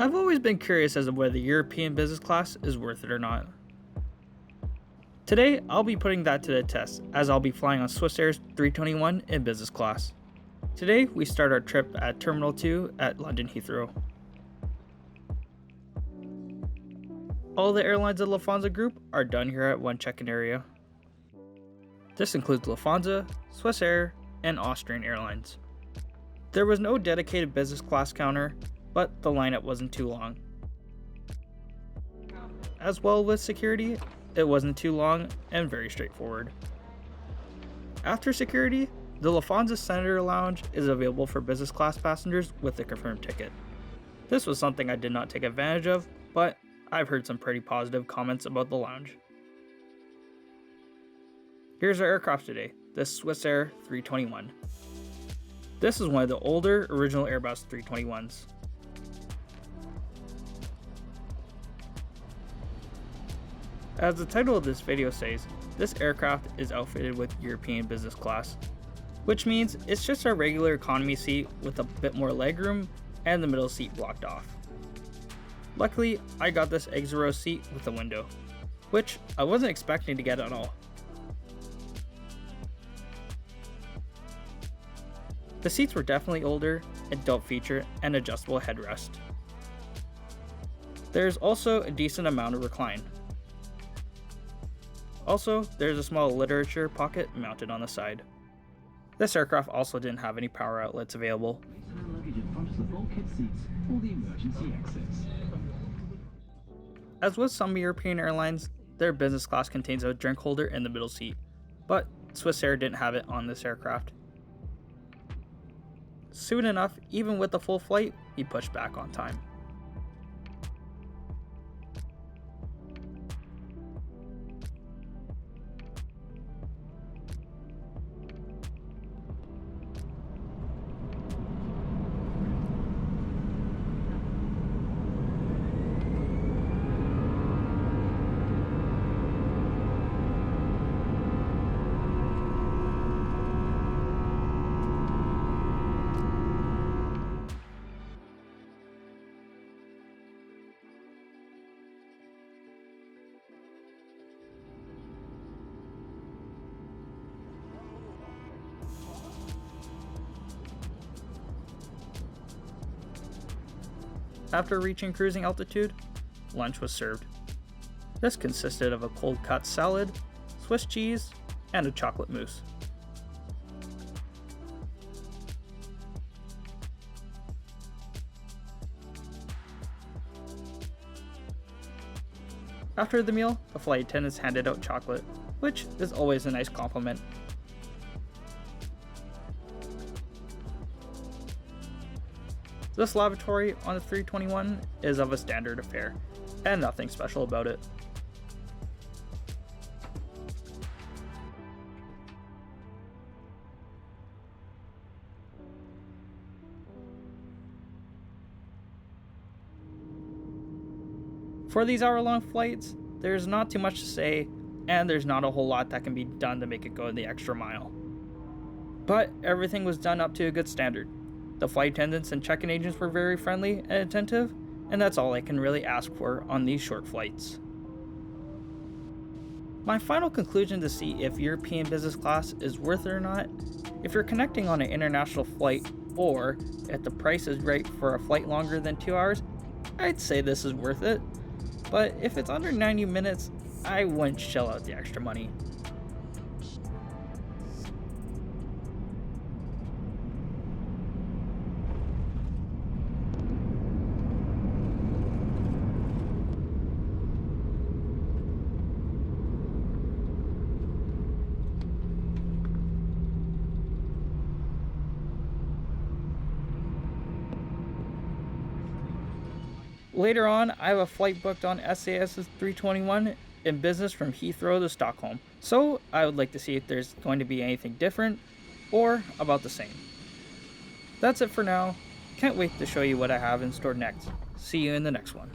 I've always been curious as to whether European business class is worth it or not. Today, I'll be putting that to the test, as I'll be flying on Swissair's 321 in business class. Today, we start our trip at Terminal 2 at London Heathrow. All the airlines of Lufthansa Group are done here at one check-in area. This includes Lufthansa, Swissair, and Austrian Airlines. There was no dedicated business class counter, but the lineup wasn't too long. As well with security, it wasn't too long and very straightforward. After security, the Lufthansa Senator Lounge is available for business class passengers with a confirmed ticket. This was something I did not take advantage of, but I've heard some pretty positive comments about the lounge. Here's our aircraft today, the Swissair 321. This is one of the older original Airbus 321s. As the title of this video says, this aircraft is outfitted with European business class, which means it's just a regular economy seat with a bit more legroom and the middle seat blocked off. Luckily, I got this exit row seat with a window, which I wasn't expecting to get at all. The seats were definitely older and don't feature an adjustable headrest. There's also a decent amount of recline. Also, there's a small literature pocket mounted on the side. This aircraft also didn't have any power outlets available. As with some European airlines, their business class contains a drink holder in the middle seat, but Swissair didn't have it on this aircraft. Soon enough, even with the full flight, he pushed back on time. After reaching cruising altitude, lunch was served. This consisted of a cold cut salad, Swiss cheese, and a chocolate mousse. After the meal, the flight attendants handed out chocolate, which is always a nice compliment. This lavatory on the 321 is of a standard affair, and nothing special about it. For these hour-long flights, there's not too much to say, and there's not a whole lot that can be done to make it go the extra mile. But everything was done up to a good standard. The flight attendants and check-in agents were very friendly and attentive, and that's all I can really ask for on these short flights. My final conclusion to see if European business class is worth it or not: if you're connecting on an international flight, or if the price is right for a flight longer than 2 hours, I'd say this is worth it. But if it's under 90 minutes, I wouldn't shell out the extra money. Later on, I have a flight booked on SAS's 321 in business from Heathrow to Stockholm, so I would like to see if there's going to be anything different or about the same. That's it for now. Can't wait to show you what I have in store next. See you in the next one.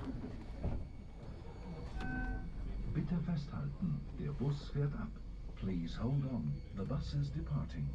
Bitte festhalten, der Bus fährt ab. Please hold on, the bus is departing.